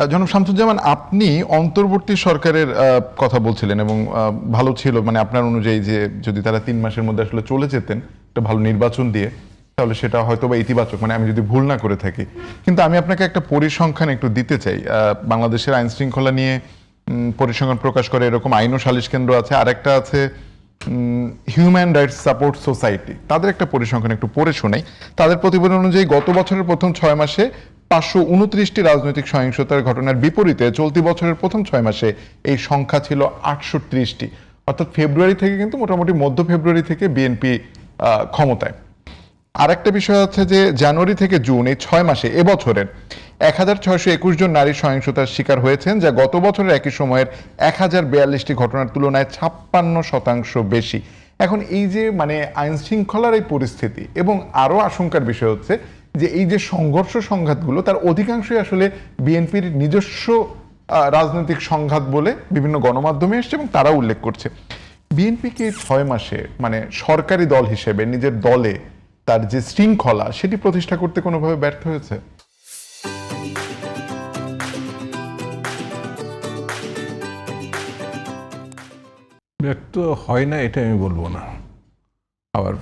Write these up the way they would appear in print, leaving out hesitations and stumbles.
জনাব শামসুজ্জামান, আপনি অন্তর্বর্তী সরকারের কথা বলছিলেন এবং ভালো ছিল মানে আপনার অনুযায়ী যে যদি তারা 3 মাসের মধ্যে আসলে চলে যেতেন একটা ভালো নির্বাচন দিয়ে, তাহলে সেটা হয়তো বা ইতিবাচক, মানে আমি যদি ভুল না করে থাকি। কিন্তু আমি আপনাকে একটা পরিসংখ্যান একটু দিতে চাই। বাংলাদেশের আইন শৃঙ্খলা নিয়ে পরিসংখ্যান প্রকাশ করে এরকম আইন ও সালিশ কেন্দ্র আছে, আরেকটা আছে হিউম্যান রাইটস সাপোর্ট সোসাইটি। তাদের একটা পরিসংখ্যান একটু পড়ে শোনাই। তাদের প্রতিবেদন অনুযায়ী গত বছরের প্রথম 6 মাসে 529টি রাজনৈতিক সহিংসতার ঘটনার বিপরীতে চলতি বছরের প্রথম 6 মাসে এই সংখ্যা ছিল 68টি। অর্থাৎ ফেব্রুয়ারি থেকে, কিন্তু মোটামুটি মধ্য ফেব্রুয়ারি থেকে বিএনপি ক্ষমতায়। আরেকটা বিষয় আছে যে জানুয়ারি থেকে জুন এই 6 মাসে এবছরের 1621 জন নারী সহিংসতার শিকার হয়েছেন, যা গত বছরের একই সময়ের 1042টি ঘটনার তুলনায় 56% বেশি। এখন এই যে মানে আইন শৃঙ্খলার এই পরিস্থিতি, এবং আরো আশঙ্কার বিষয় হচ্ছে যে এই যে সংঘর্ষ সংঘাতগুলো তার অধিকাংশই আসলে বিএনপির নিজস্ব রাজনৈতিক সংঘাত বলে বিভিন্ন গণমাধ্যমে এসছে এবং তারা উল্লেখ করছে। বিএনপিকে 6 মাসে মানে সরকারি দল হিসেবে নিজের দলে তার যে শৃঙ্খলা সেটি প্রতিষ্ঠা করতে কোনোভাবে ব্যর্থ হয়েছে? ব্যর্থ হয় না এটা আমি বলবো না, আবার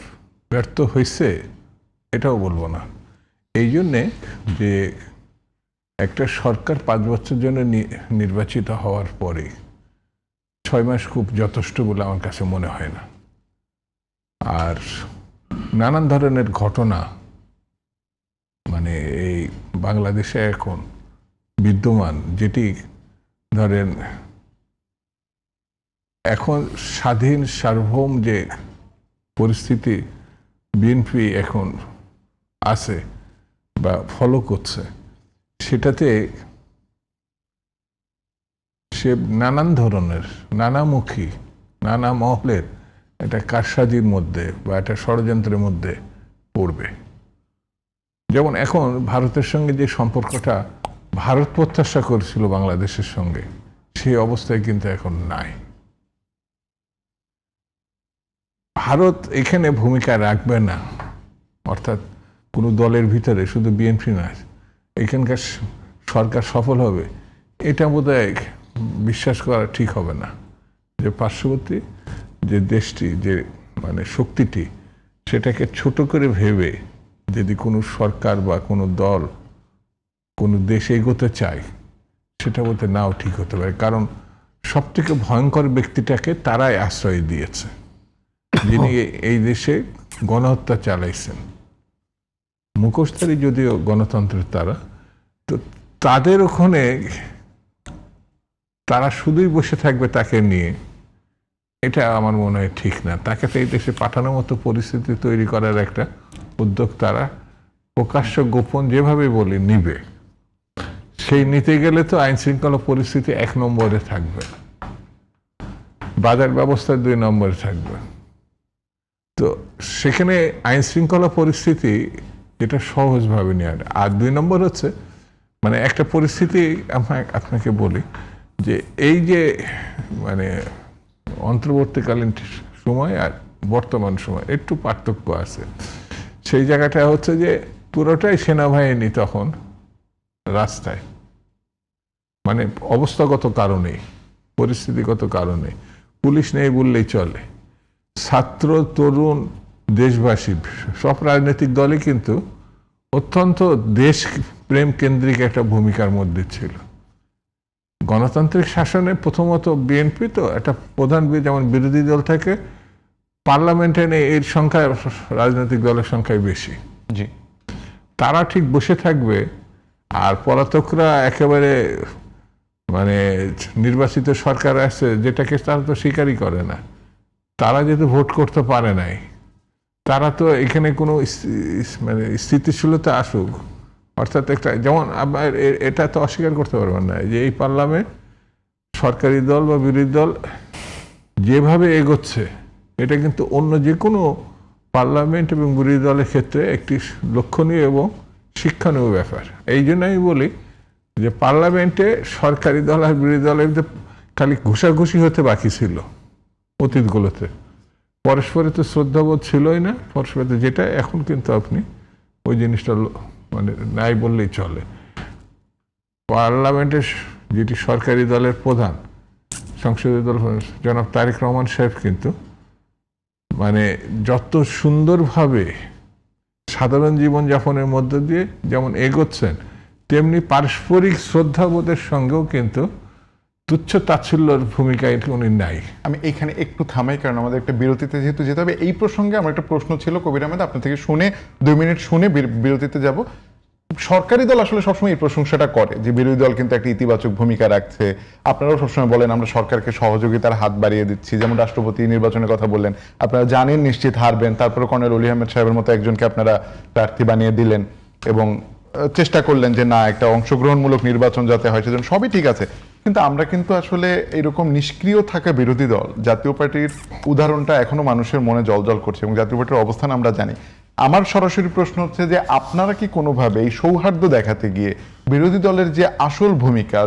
ব্যর্থ হয়েছে এটাও বলবো না। এই জন্যে যে একটা সরকার 5 বছর জন্য নির্বাচিত হওয়ার পরে 6 মাস খুব যথেষ্ট বলে আমার কাছে মনে হয় না। আর নানান ধরনের ঘটনা মানে এই বাংলাদেশে এখন বিদ্যমান, যেটি ধরেন এখন স্বাধীন সার্বভৌম যে পরিস্থিতি বিএনপি এখন আছে বা ফলো করছে, সেটাতে সে নানান ধরনের নানামুখী নানা মহলের একটা কারসাজির মধ্যে বা একটা ষড়যন্ত্রের মধ্যে পড়বে। যেমন এখন ভারতের সঙ্গে যে সম্পর্কটা ভারত প্রত্যাশা করেছিল বাংলাদেশের সঙ্গে, সেই অবস্থায় কিন্তু এখন নাই। ভারত এখানে ভূমিকা রাখবে না, অর্থাৎ কোনো দলের ভিতরে শুধু বিএনপি নয়, এখানকার সরকার সফল হবে এটা বোধহয় বিশ্বাস করা ঠিক হবে না। যে পার্শ্ববর্তী যে দেশটি, যে মানে শক্তিটি, সেটাকে ছোট করে ভেবে যদি কোনো সরকার বা কোনো দল কোনো দেশ এগোতে চায়, সেটা বলতে নাও ঠিক হতে পারে। কারণ সবথেকে ভয়ঙ্কর ব্যক্তিটাকে তারাই আশ্রয় দিয়েছে, যিনি এই দেশে গণহত্যা চালাইছেন। মুখোশধারী যদিও গণতন্ত্রের তারা, তো তাদের ওখানে তারা শুধুই বসে থাকবে তাকে নিয়ে, এটা আমার মনে হয় ঠিক না। তাকে তো এই দেশে পাঠানোর মতো পরিস্থিতি তৈরি করার একটা উদ্যোগ তারা প্রকাশ্য গোপন যেভাবে বলে নিবে। সেই নিতে গেলে তো আইন শৃঙ্খলা পরিস্থিতি 1 নম্বরে থাকবে, বাজার ব্যবস্থা 2 নম্বরে থাকবে। তো সেখানে আইন শৃঙ্খলা পরিস্থিতি এটা সহজভাবে নেওয়া। আর 2 নম্বর হচ্ছে মানে একটা পরিস্থিতি আপনাকে বলি যে এই যে মানে অন্তর্বর্তীকালীন সময় আর বর্তমান সময় একটু পার্থক্য আছে। সেই জায়গাটা হচ্ছে যে পুরোটাই সেনাবাহিনী তখন রাস্তায়, মানে অবস্থাগত কারণে, পরিস্থিতিগত কারণে পুলিশ নেই বললেই চলে। ছাত্র, তরুণ, দেশবাসী সব রাজনৈতিক দলই কিন্তু অত্যন্ত দেশপ্রেম কেন্দ্রিক একটা ভূমিকার মধ্যে ছিল। গণতান্ত্রিক শাসনে প্রথমত বিএনপি তো একটা প্রধান, যেমন বিরোধী দল থেকে পার্লামেন্টে এর সংখ্যা রাজনৈতিক দলের সংখ্যায় বেশি। জি, তারা ঠিক বসে থাকবে আর পলাতকরা একেবারে মানে নির্বাচিত সরকার আসছে যেটাকে তারা তো স্বীকারই করে না। তারা যেহেতু ভোট করতে পারে নাই, তারা তো এখানে কোনো মানে স্থিতিশীলতা আসুক, অর্থাৎ একটা যেমন এটা তো অস্বীকার করতে পারবেন না যে এই পার্লামেন্ট সরকারি দল বা বিরোধী দল যেভাবে এগোচ্ছে, এটা কিন্তু অন্য যে কোনো পার্লামেন্ট এবং বিরোধী দলের ক্ষেত্রে একটি লক্ষণীয় এবং শিক্ষণীয় ব্যাপার। এই জন্য আমি বলি যে পার্লামেন্টে সরকারি দল আর বিরোধী দলের খালি ঘুষাঘুষি হতে বাকি ছিল অতীতগুলোতে। পরস্পরের তো শ্রদ্ধাবোধ ছিলই না পরস্পরের, যেটা এখন কিন্তু আপনি ওই জিনিসটা মানে নাই বললেই চলে। পার্লামেন্টের যেটি সরকারি দলের প্রধান, সংসদীয় দল জনাব তারেক রহমান সাহেব কিন্তু মানে যত সুন্দরভাবে সাধারণ জীবনযাপনের মধ্য দিয়ে যেমন এগোচ্ছেন, তেমনি পারস্পরিক শ্রদ্ধাবোধের সঙ্গেও কিন্তু তুচ্ছ তাচ্ছিল্যর ভূমিকায় উনি নাই। আমি এখানে একটু থামাই, কারণ আমাদের একটা বিরতিতে যেহেতু যেতে হবে। এই প্রসঙ্গে আমার একটা প্রশ্ন ছিল কবির আহমেদ, আপনার থেকে শুনে 2 মিনিট শুনে বিরতিতে যাব। সরকারি দল আসলে সবসময় এই প্রশংসাটা করে যে বিরোধী দল কিন্তু একটা ইতিবাচক ভূমিকা রাখছে। আপনারাও সবসময় বলেন আমরা সরকারকে সহযোগিতার হাত বাড়িয়ে দিচ্ছি, যেমন রাষ্ট্রপতি নির্বাচনের কথা বললেন, আপনারা জানেন নিশ্চিত হারবেন, তারপরে কর্নেল অলি আহমেদ সাহেবের মতো একজনকে আপনারা প্রার্থী বানিয়ে দিলেন এবং চেষ্টা করলেন যে না, একটা অংশগ্রহণমূলক নির্বাচন যাতে হয় সেজন্য সবই ঠিক আছে। কিন্তু আমরা কিন্তু আসলে এরকম নিষ্ক্রিয় থাকা বিরোধী দল, জাতীয় পার্টির উদাহরণটা এখনো মানুষের মনে জলজল করছে এবং জাতীয় পার্টির অবস্থান আমরা জানি। আমার সরাসরি প্রশ্ন হচ্ছে যে আপনারা কি কোনোভাবে এই সৌহার্দ্য দেখাতে গিয়ে বিরোধী দলের যে আসল ভূমিকা,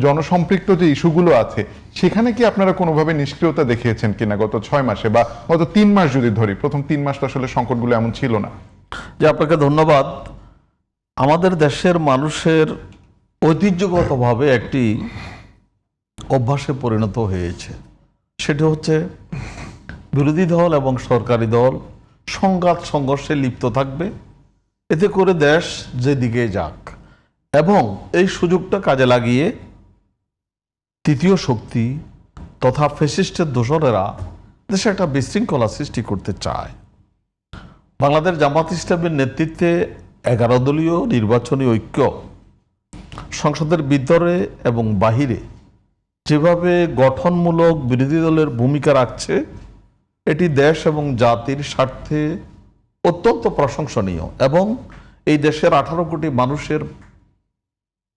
জনসম্পৃক্ত যে ইস্যুগুলো আছে, সেখানে কি আপনারা কোনোভাবে নিষ্ক্রিয়তা দেখিয়েছেন কিনা গত 6 মাসে বা গত 3 মাস যদি ধরি? প্রথম 3 মাস তো আসলে সংকটগুলো এমন ছিল না। যে আপনাকে ধন্যবাদ। আমাদের দেশের মানুষের ঐতিহ্যগতভাবে একটি অভ্যাসে পরিণত হয়েছে, সেটি হচ্ছে বিরোধী দল এবং সরকারি দল সংঘাত সংঘর্ষে লিপ্ত থাকবে, এতে করে দেশ যেদিকে যাক, এবং এই সুযোগটা কাজে লাগিয়ে তৃতীয় শক্তি তথা ফ্যাসিস্টের দোসরেরা দেশে একটা বিশৃঙ্খলা সৃষ্টি করতে চায়। বাংলাদেশ জামাত ইসলামের নেতৃত্বে 11 দলীয় নির্বাচনী ঐক্য সংসদের ভিতরে এবং বাহিরে যেভাবে গঠনমূলক বিরোধী দলের ভূমিকা রাখছে, এটি দেশ এবং জাতির স্বার্থে অত্যন্ত প্রশংসনীয় এবং এই দেশের 18 কোটি মানুষের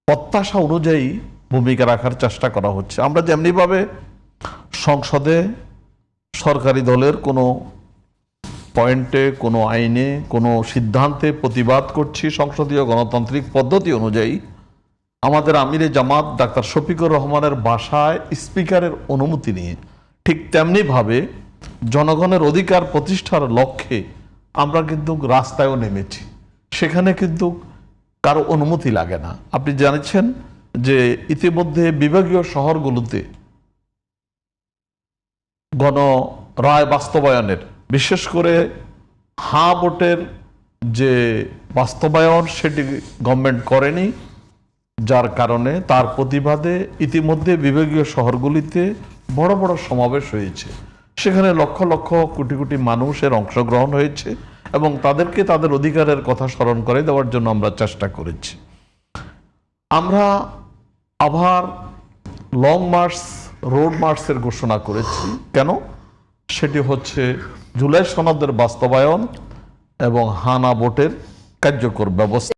প্রত্যাশা অনুযায়ী ভূমিকা রাখার চেষ্টা করা হচ্ছে। আমরা যেমনিভাবে সংসদে সরকারি দলের কোনো পয়েন্টে, কোনো আইনে, কোনো সিদ্ধান্তে প্রতিবাদ করছি সংসদীয় গণতান্ত্রিক পদ্ধতি অনুযায়ী, আমাদের আমিরে জামাত ডাক্তার শফিকুর রহমানের বাসায় স্পিকারের অনুমতি নিয়ে ঠিক তেমনিভাবে জনগণের অধিকার প্রতিষ্ঠার লক্ষ্যে আমরা কিন্তু রাস্তায়ও নেমেছি। সেখানে কিন্তু কারো অনুমতি লাগে না। আপনি জানেছেন যে ইতিমধ্যে বিভাগীয় শহরগুলোতে গণ রায় বাস্তবায়নের, বিশেষ করে হাঁ ভোটের যে বাস্তবায়ন, সেটি গভর্নমেন্ট করেনি, যার কারণে তার প্রতিবাদে ইতিমধ্যে বিভাগীয় শহরগুলিতে বড় বড় সমাবেশ হয়েছে। সেখানে লক্ষ লক্ষ কোটি কোটি মানুষের অংশগ্রহণ হয়েছে এবং তাদেরকে তাদের অধিকারের কথা স্মরণ করে দেওয়ার জন্য আমরা চেষ্টা করেছি। আমরা আবার লং মার্চ, রোড মার্চের ঘোষণা করেছি। কেন? সেটি হচ্ছে জুলাই সনদের বাস্তবায়ন এবং হানা ভোটের কার্যকর ব্যবস্থা।